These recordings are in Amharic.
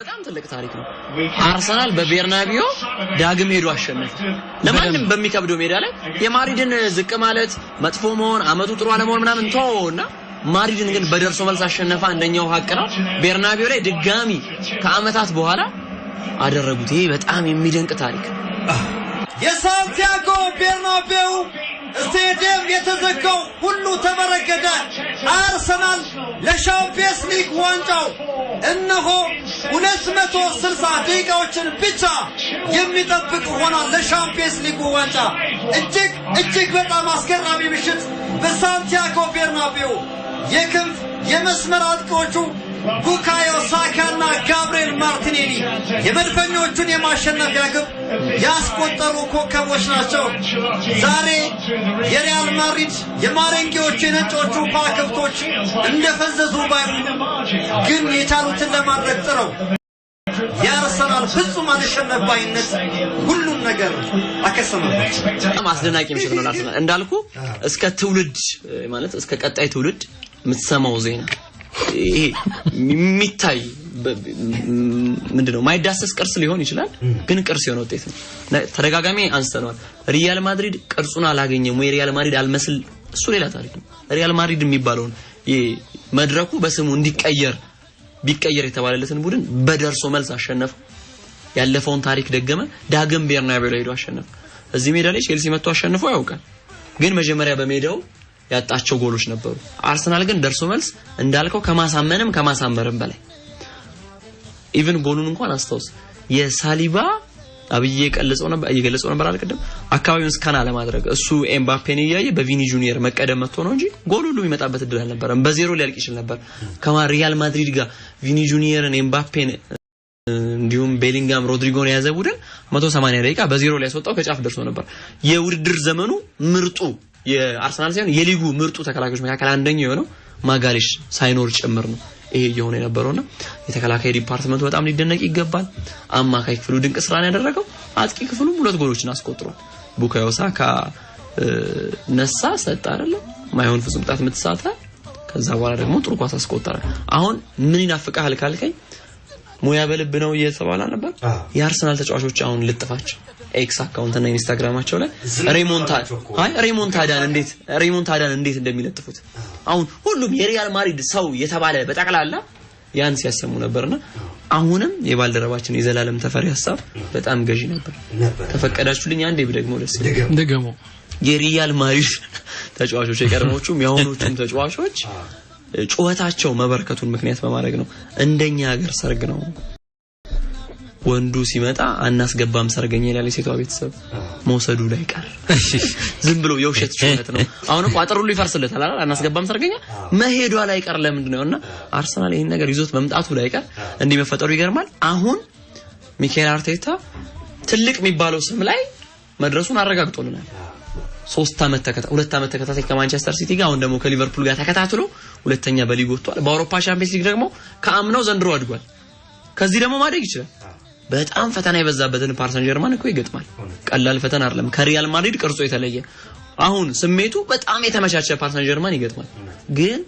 በጣም ትልቅ ታሪክ ነው። አርሰናል በቤርናቢዮ ዳግም ሄዶ አሸነፈ። ለማንም በሚከብደው ሜዳ ላይ የማድሪድን ዝቅ ማለት መጥፎ መሆን አመቱ ጥሩ አለመሆን ምናምን ተውና ማድሪድን ግን በደርሶ መልስ አሸነፈ። አንደኛው ሀቅ ነው። ቤርናቢዮ ላይ ድጋሚ ከአመታት በኋላ አደረጉት። ይሄ በጣም የሚደንቅ ታሪክ። የሳንቲያጎ ቤርናቢዮ ስቴዲየም የተዘጋው ሁሉ ተበረገደ። አርሰናል ለሻምፒየንስ ሊግ ዋንጫው እነሆ 260 ደቂቃዎችን ብቻ የሚጠብቅ ሆኗል። ለሻምፒየንስ ሊግ ዋንጫ እጅግ በጣም አስገራሚ ምሽት በሳንቲያጎ ቤርናቢዮ። የክንፍ የመስመር አጥቂዎቹ ቡካዮ ሳካና ጋብሪኤል ማርቲኔሊ የመድፈኞቹን የማሸነፊያ ግብ ያስቆጠሩ ኮከቦች ናቸው። ዛሬ የሪያል ማድሪድ የማሬንጌዎቹ የነጮቹ ፓክብቶች እንደፈዘዙ ግን የቻሉትን ለማድረግ ጥረው የአርሰናል ፍጹም አልሸነፋይነት ሁሉም ነገር አከሰመባቸው። አስደናቂ ምሽት ነው ለአርሰናል። እንዳልኩ እስከ ትውልድ ማለት እስከ ቀጣይ ትውልድ የምትሰማው ዜና ይሄ የሚታይ ምንድነው ማይዳሰስ ቅርስ ሊሆን ይችላል፣ ግን ቅርስ የሆነ ውጤት ነው። ተደጋጋሚ አንስተናል። ሪያል ማድሪድ ቅርጹን አላገኘም ወይ ሪያል ማድሪድ አልመስል፣ እሱ ሌላ ታሪክ ነው። ሪያል ማድሪድ የሚባለው መድረኩ በስሙ እንዲቀየር ቢቀየር የተባለለትን ቡድን በደርሶ መልስ አሸነፈ። ያለፈውን ታሪክ ደገመ። ዳግም ቤርናቢዮ ላይ ሄዶ አሸነፈ። እዚህ ሜዳ ላይ ቼልሲ መጥቶ አሸንፎ ያውቃል፣ ግን መጀመሪያ በሜዳው ያጣቸው ጎሎች ነበሩ። አርሰናል ግን ደርሶ መልስ እንዳልከው ከማሳመንም በላይ ኢቭን ጎሉን እንኳን አስተውስ የሳሊባ አብዬ የገለጸው ነበር አልቀደም አካባቢውን ስካና ለማድረግ እሱ ኤምባፔን ያያየ በቪኒ ጁኒየር መቀደም መጥቶ ነው እንጂ ጎሉ ሁሉ የሚመጣበት እድል አልነበረም። በዜሮ ሊያልቅ ይችላል ነበር። ከሪያል ማድሪድ ጋር ቪኒ ጁኒየርን ኤምባፔን እንዲሁም ቤሊንጋም ሮድሪጎን የያዘ ቡድን 180 ደቂቃ በዜሮ ላይ ያስወጣው ከጫፍ ደርሶ ነበር። የውድድር ዘመኑ ምርጡ የአርሰናል ሳይሆን የሊጉ ምርጡ ተከላካዮች መካከል አንደኛው የሆነው ማጋሌሽ ሳይኖር ጭምር ነው ይሄ የሆነ የነበረውና የተከላካይ ዲፓርትመንቱ በጣም ሊደነቅ ይገባል። አማካይ ክፍሉ ድንቅ ስራን ያደረገው፣ አጥቂ ክፍሉ ሁለት ጎሎችን አስቆጥሯል። ቡካዮ ሳካ ነሳ ሰጣ አይደለም ማይሆን ፍጹም ቅጣት ምትሳታ፣ ከዛ በኋላ ደግሞ ጥሩ ኳስ አስቆጠረ። አሁን ምን ይናፍቃል ካልከኝ ሙያ በልብ ነው እየተባለ ነበር። የአርሰናል ተጫዋቾች አሁን ልጥፋቸው ኤክስ አካውንት እና ኢንስታግራማቸው ላይ ሬሞንታዳን እንዴት እንደሚለጥፉት አሁን ሁሉም የሪያል ማድሪድ ሰው የተባለ በጠቅላላ ያን ሲያሰሙ ነበርና አሁንም የባልደረባችን የዘላለም ተፈሪ ሐሳብ በጣም ገዢ ነበር። ተፈቀዳችሁልኝ አንዴ ደግሞ ደስ ደገሞ የሪያል ማድሪድ ተጫዋቾች የቀድሞቹም ያሁኖቹም ተጫዋቾች ጩኸታቸው መበርከቱን ምክንያት በማድረግ ነው። እንደኛ ሀገር ሰርግ ነው ወንዱ ሲመጣ አናስገባም ሰርገኛ ይላል የሴቷ ቤተሰብ መውሰዱ ላይ ቀር ዝም ብሎ የውሸት ጩኸት ነው። አሁን ቋጥሩ ሁሉ ይፈርስለታል አይደል? አናስገባም ሰርገኛ መሄዷ ላይ ቀር ለምንድን ነውና አርሰናል ይሄን ነገር ይዞት መምጣቱ ላይ ቀር እንዲህ መፈጠሩ ይገርማል። አሁን ሚካኤል አርቴታ ትልቅ የሚባለው ስም ላይ መድረሱን አረጋግጦልናል። 2 አመት ተከታታይ ከማንቸስተር ሲቲ ጋር አሁን ደግሞ ከሊቨርፑል ጋር ተከታትሎ ሁለተኛ በሊግ ወጥቷል። በአውሮፓ ቻምፒየንስ ሊግ ደግሞ ከአምናው ዘንድሮ አድጓል። ከዚህ ደግሞ ማደግ ይችላል። በጣም ፈተና የበዛበትን ፓሪስ ሰን ጀርማን እኮ ይገጥማል። ቀላል ፈተና አይደለም። ከሪያል ማድሪድ ቅርጾ የተለየ አሁን ስሜቱ በጣም የተመቻቸ ፓሪስ ሰን ጀርማን ይገጥማል። ግን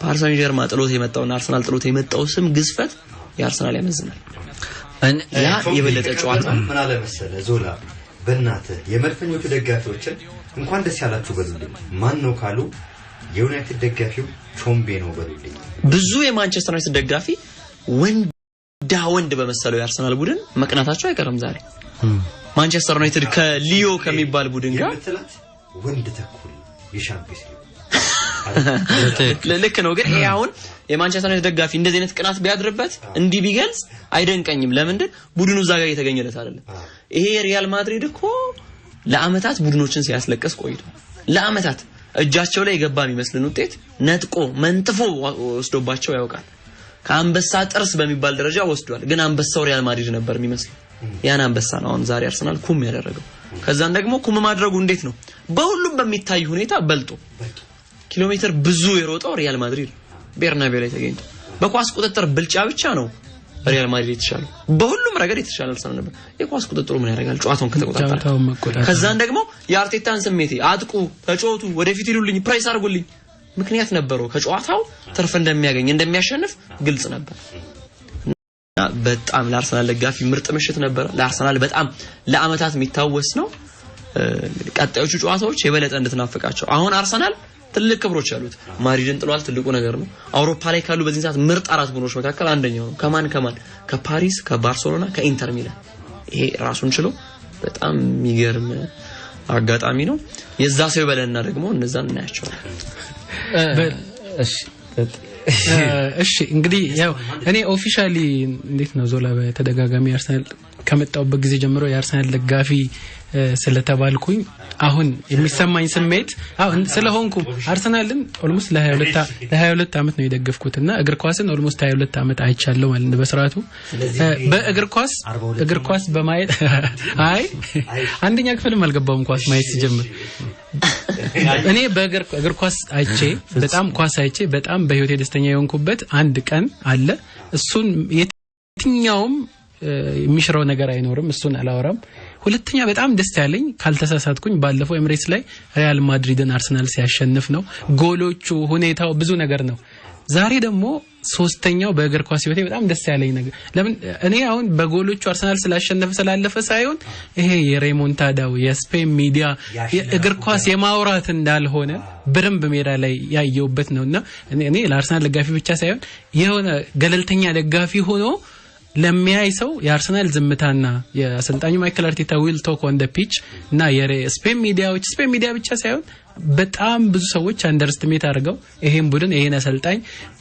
ፓሪስ ሰን ጀርማን ጥሎት የመጣውና አርሰናል ጥሎት የመጣው ስም ግዝፈት የአርሰናል ያመዝናል። ያ የበለጠ ጨዋታ ምን አለ መሰለ ዞላ በእናትህ የመድፈኞቹ ደጋፊዎችን እንኳን ደስ ያላችሁ በሉልኝ። ማን ነው ካሉ የዩናይትድ ደጋፊው ቾምቤ ነው በሉልኝ። ብዙ የማንቸስተር ዩናይትድ ደጋፊ ወንድ በመሰለው የአርሰናል ቡድን መቅናታቸው አይቀርም። ዛሬ ማንቸስተር ዩናይትድ ከሊዮ ከሚባል ቡድን ጋር ወንድ ተኩል የሻምፒየንስ ሊግ ልክ ነው። ግን ይሄ አሁን የማንቸስተር ዩናይትድ ደጋፊ እንደዚህ አይነት ቅናት ቢያድርበት እንዲህ ቢገልጽ አይደንቀኝም። ለምንድን ቡድኑ እዛ ጋር የተገኘለት አይደለም። ይሄ ሪያል ማድሪድ እኮ ለአመታት ቡድኖችን ሲያስለቀስ ቆይቷል። ለአመታት እጃቸው ላይ የገባ የሚመስልን ውጤት ነጥቆ መንጥፎ ወስዶባቸው ያውቃል። ከአንበሳ ጥርስ በሚባል ደረጃ ወስዷል። ግን አንበሳው ሪያል ማድሪድ ነበር የሚመስለው። ያን አንበሳ ነው አሁን ዛሬ አርሰናል ኩም ያደረገው። ከዛን ደግሞ ኩም ማድረጉ እንዴት ነው? በሁሉም በሚታይ ሁኔታ በልጦ ኪሎሜትር ብዙ የሮጠው ሪያል ማድሪድ ቤርናቢዮ ላይ ተገኝቶ በኳስ ቁጥጥር ብልጫ ብቻ ነው ሪያል ማድሪድ የተሻለ። በሁሉም ረገድ የተሻለ አርሰናል ነበር። የኳስ ቁጥጥሩ ምን ያደርጋል? ጨዋታውን ከተቆጣጠረ። ከዛን ደግሞ የአርቴታን ስሜት አጥቁ፣ ተጫወቱ፣ ወደፊት ይሉልኝ፣ ፕሬስ አድርጉልኝ ምክንያት ነበረው። ከጨዋታው ትርፍ እንደሚያገኝ እንደሚያሸንፍ ግልጽ ነበር። በጣም ለአርሰናል ደጋፊ ምርጥ ምሽት ነበር ለአርሰናል በጣም ለአመታት የሚታወስ ነው እንግዲህ ቀጣዮቹ ጨዋታዎች የበለጠ እንድትናፈቃቸው አሁን አርሰናል ትልቅ ክብሮች ያሉት ማድሪድን ጥሏል ትልቁ ነገር ነው አውሮፓ ላይ ካሉ በዚህ ሰዓት ምርጥ አራት ቡድኖች መካከል አንደኛው ነው ከማን ከፓሪስ ከባርሴሎና ከኢንተር ሚላን ይሄ ራሱን ችሎ በጣም የሚገርም አጋጣሚ ነው የዛ ሰው ይበለና ደግሞ እነዛን እናያቸዋለን እሺ እንግዲህ ያው እኔ ኦፊሻሊ እንዴት ነው ዞላ በተደጋጋሚ አርሰናል ከመጣውበት ጊዜ ጀምሮ የአርሰናል ደጋፊ ስለተባልኩኝ አሁን የሚሰማኝ ስሜት አሁን ስለሆንኩ አርሰናልን ኦልሞስት ለ22 አመት ነው የደገፍኩትና እግር ኳስን ኦልሞስት 22 አመት አይቻለሁ ማለት ነው በስራቱ በእግር ኳስ በማየት አይ አንደኛ ክፍልም አልገባውም ኳስ ማየት ሲጀምር እኔ በእግር ኳስ አይቼ በጣም በህይወቴ ደስተኛ የሆንኩበት አንድ ቀን አለ እሱን የትኛውም የሚሽረው ነገር አይኖርም እሱን አላወራም ሁለተኛ በጣም ደስ ያለኝ ካልተሳሳትኩኝ ባለፈው ኤምሬትስ ላይ ሪያል ማድሪድን አርሰናል ሲያሸንፍ ነው ጎሎቹ ሁኔታው ብዙ ነገር ነው ዛሬ ደግሞ ሶስተኛው በእግር ኳስ ህይወቴ በጣም ደስ ያለኝ ነገር ለምን እኔ አሁን በጎሎቹ አርሰናል ስላለፈ ሳይሆን ይሄ የሬሞንታዳው የስፔን ሚዲያ እግር ኳስ የማውራት እንዳልሆነ በደንብ ሜዳ ላይ ያየውበት ነውና እኔ ለአርሰናል ደጋፊ ብቻ ሳይሆን የሆነ ገለልተኛ ደጋፊ ሆኖ ለሚያይ ሰው የአርሰናል ዝምታና የአሰልጣኙ ማይክል አርቴታ ዊል ቶክ ኦን ዘ ፒች እና የስፔን ሚዲያ ብቻ ሳይሆን በጣም ብዙ ሰዎች አንደርስቲሜት አድርገው ይሄን ቡድን ይሄን አሰልጣኝ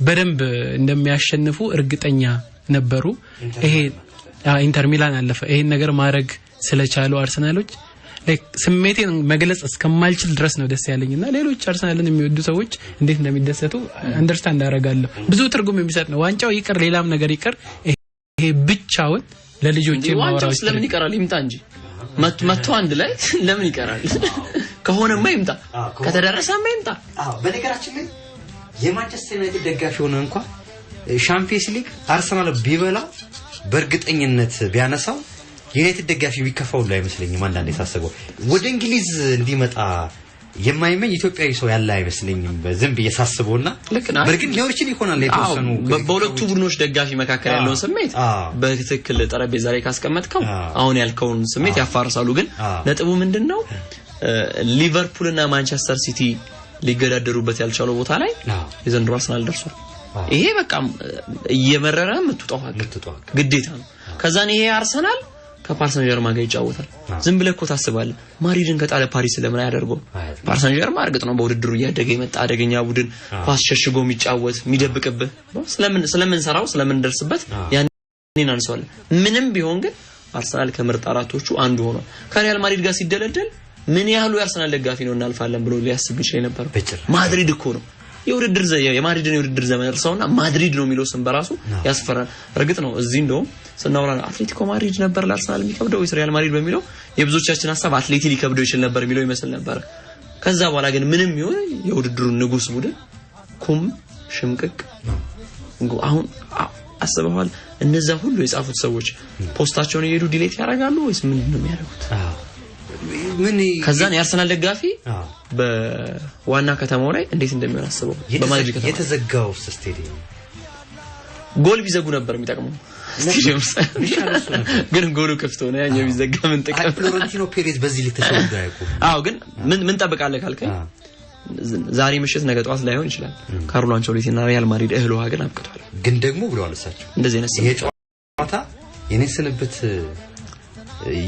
በደንብ እንደሚያሸንፉ እርግጠኛ ነበሩ ይሄ ኢንተር ሚላን አለፈ ይሄን ነገር ማድረግ ስለቻሉ አርሰናሎች ስሜቴን መግለጽ እስከማልችል ድረስ ነው ደስ ያለኝና ሌሎች አርሰናልን የሚወዱ ሰዎች እንዴት እንደሚደሰቱ አንደርስታንድ አደርጋለሁ ብዙ ትርጉም የሚሰጥ ነው ዋንጫው ይቀር ሌላም ነገር ይቀር ይሄ ብቻውን ለልጆቼ ማወራው ስለምን ይቀራል ይምጣ እንጂ መጥቶ አንድ ላይ ለምን ይቀራል ከሆነማ ይምጣ ከተደረሰማ ይምጣ በነገራችን ላይ የማንቸስተር ዩናይትድ ደጋፊ ሆነ እንኳን ሻምፒየንስ ሊግ አርሰናል ቢበላ በእርግጠኝነት ቢያነሳው ዩናይትድ ደጋፊ ቢከፋው ላይ አይመስለኝም አንዳንዴ ሳስበው ወደ እንግሊዝ እንዲመጣ የማይመኝ ኢትዮጵያዊ ሰው ያለ አይመስለኝም በዝም በየሳስበውና በርግጥ ሊሆን ይችላል የተወሰኑ በሁለቱ ቡድኖች ደጋፊ መካከል ያለውን ስሜት በትክክል ጠረጴዛ ላይ ካስቀመጥከው አሁን ያልከውን ስሜት ያፋርሳሉ ግን ነጥቡ ምንድነው ሊቨርፑልና ማንቸስተር ሲቲ ሊገዳደሩበት ያልቻለው ቦታ ላይ የዘንድሮ አርሰናል ደርሷል ይሄ በቃ እየመረረ ምትጣው ግዴታ ነው ከዛን ይሄ አርሰናል ከፓሪስ ሰን ዠርማን ጋር ይጫወታል ዝም ብለህ እኮ ታስባለህ ማድሪድን ከጣለ ፓሪስ ለምን ያደርገው ፓሪስ ሰን ዠርማን እርግጥ ነው በውድድሩ እያደገ የመጣ አደገኛ ቡድን ኳስ ሸሽጎ የሚጫወት የሚደብቅብህ ስለምን ሰራው ስለምን ደርስበት ያንን አንሷል ምንም ቢሆን ግን አርሰናል ከምርጥ አራቶቹ አንዱ ሆኗል ከሪያል ማድሪድ ጋር ሲደለደል ምን ያህሉ የአርሰናል ደጋፊ ነው እናልፋለን ብሎ ሊያስብ ይችላል ነበር ማድሪድ እኮ ነው የማድሪድን የውድድር ዘመን እርሳውና ማድሪድ ነው የሚለው ስም በራሱ ያስፈራል እርግጥ ነው እዚህ እንደውም ስናወራ አትሌቲኮ ማድሪድ ነበር ለአርሰናል የሚከብደው ወይስ ሪያል ማድሪድ በሚለው የብዙዎቻችን ሐሳብ አትሌቲኮ ሊከብደው ይችላል ነበር የሚለው ይመስል ነበር ከዛ በኋላ ግን ምንም ይሁን የውድድሩን ንጉስ ቡድን ኩም ሽምቅቅ አሁን አስበዋል እነዛ ሁሉ የጻፉት ሰዎች ፖስታቸውን እየሄዱ ዲሌት ያደርጋሉ ወይስ ምን ነው የሚያደርጉት ከዛን የአርሰናል ደጋፊ በዋና ከተማው ላይ እንዴት እንደሚሆን አስበው በማድሪድ ከተማ የተዘጋው ስቴዲየም ጎል ቢዘጉ ነበር የሚጠቅመው ግን ጎሉ ከፍቶ ነው ያኛው ቢዘጋ ምን ጠቀም ፍሎረንቲኖ ፔሬዝ በዚህ ላይ ተሸውዶ ያውቁ ግን ምን ጠብቃለህ ካልከኝ ዛሬ ምሽት ነገ ጧት ላይሆን ይችላል ካርሎ አንቸሎቲና ሪያል ማድሪድ እህል ውሃ ግን አብቅቷል ግን ደግሞ ብለዋል እሳቸው እንደዚህ ነው ይሄ ጨዋታ የነሰንበት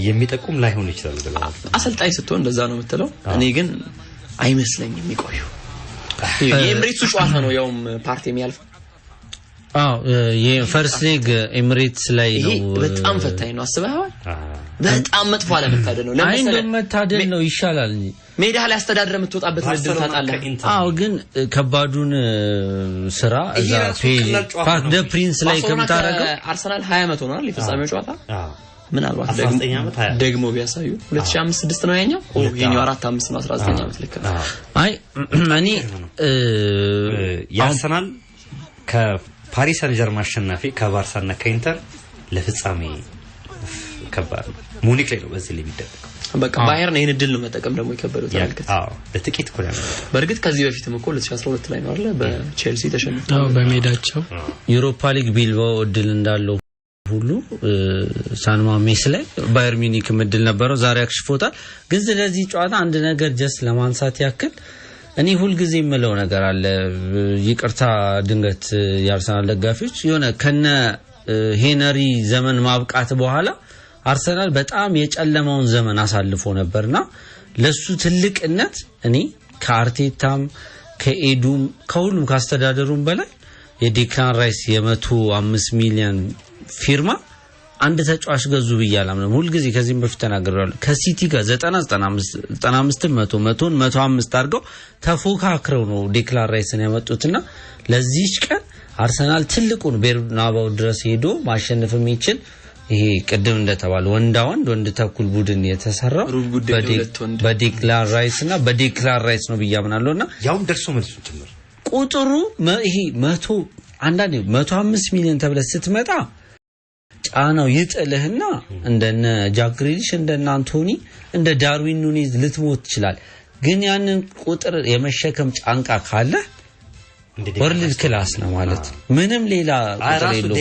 የሚጠቁም ላይሆን ይችላል ብለዋል አሰልጣኝ ስትሆን እንደዛ ነው የምትለው እኔ ግን አይመስለኝም ይቆዩ የኤምሬትሱ ጨዋታ ነው ያውም ፓርቲ የሚያልፍ የፈርስት ሊግ ኤምሬትስ ላይ ነው በጣም ፈታኝ ነው አስበሃል በጣም መጥፎ አለመታደል ነው ለምሳሌ መታደል ነው ይሻላል እንጂ ሜዳ ላይ አስተዳደረ የምትወጣበት እድል ታጣለህ ግን ከባዱን ስራ እዛ ፓርክ ደ ፕሪንስ ላይ ከምታረገው አርሰናል 20 ዓመት ሆኗል የፍጻሜው ጨዋታ ምናልባት ደግሞ ቢያሳዩ 2005-6 ነው ያኛው ይሄኛው 4-5 ነው 19 ዓመት ልክ ነው አይ እኔ ያርሰናል ከፓሪስ ሰን ዠርማን አሸናፊ ከባርሳና ከኢንተር ለፍጻሜ ከባድ ሙኒክ ላይ ነው በዚህ ላይ የሚደረገው በቃ ባየርን ይሄን እድል ነው መጠቀም ደግሞ ይከበደው ታልከት ለጥቂት እኮ ነው በርግጥ ከዚህ በፊትም እኮ 2012 ላይ ነው አይደል በቼልሲ ተሸንፈው በሜዳቸው ዩሮፓ ሊግ ቢልባኦ እድል እንዳለው ሁሉ ሳንማሜስ ላይ ባየር ሚኒክ ምድል ነበረው ዛሬ አክሽፎታል ግን ስለዚህ ጨዋታ አንድ ነገር ጀስት ለማንሳት ያክል እኔ ሁሉ ጊዜ የምለው ነገር አለ ይቅርታ ድንገት የአርሰናል ደጋፊዎች የሆነ ከነ ሄነሪ ዘመን ማብቃት በኋላ አርሰናል በጣም የጨለማውን ዘመን አሳልፎ ነበርና ለሱ ትልቅነት እኔ ከአርቴታም ከኤዱም ከሁሉም ካስተዳደሩም በላይ የዴክላን ራይስ የ105 ሚሊዮን ፊርማ አንድ ተጫዋች ገዙ ብያለሁ ሁሉ ጊዜ ከዚህም በፊት ተናግሬያለሁ ከሲቲ ጋር 95 105 አድርገው ተፎካክረው ነው ዴክላን ራይስን ያመጡትና ለዚህች ቀን አርሰናል ትልቁን ቤርናባው ድረስ ሄዶ ማሸነፍ የሚችል ይሄ ቅድም እንደተባለ ወንድ ተኩል ቡድን የተሰራው በዴክላን ራይስና በዴክላን ራይስ ነው ብያምናለሁና ያውም ደርሶ መልሱ ጭምር ቁጥሩ ይሄ 100 አንዳንዴ 105 ሚሊዮን ተብለ ስትመጣ ጫናው ይጥልህና እንደነ ጃክ ግሪሊሽ እንደነ አንቶኒ እንደ ዳርዊን ኑኔዝ ልትሞት ይችላል ግን ያንን ቁጥር የመሸከም ጫንቃ ካለ ወርልድ ክላስ ነው ማለት ምንም ሌላ ቁጥር የለውም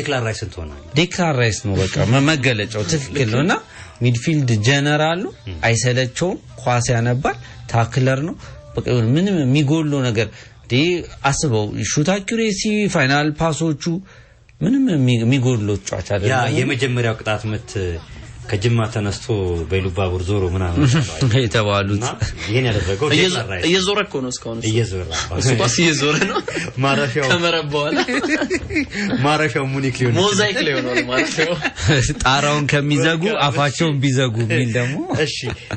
ዴክላን ራይስ ነው በቃ መገለጫው ትክክል ነውና ሚድፊልድ ጀነራል ነው አይሰለቸውም ኳስ ያነባል ታክለር ነው በቃ ምንም የሚጎለው ነገር አስበው ሹት አኩሬሲ ፋይናል ፓሶቹ ምንም የሚጎለው ጫቻ አይደለም ያ የመጀመሪያው ቅጣት ምት ከጅማ ተነስቶ በሉባቡር ዞሮ ምናምን የተባሉት ይሄን ያደረገው እየዞረ እኮ ነው እስካሁን እየዞረ ነው ማረፊያው ከመረበዋል ማረፊያው ሙኒክ ሊሆን ሞዛይክ ሊሆን ነው ማረፊያው ጣራውን ከሚዘጉ አፋቸውን ቢዘጉ ቢል ደግሞ እሺ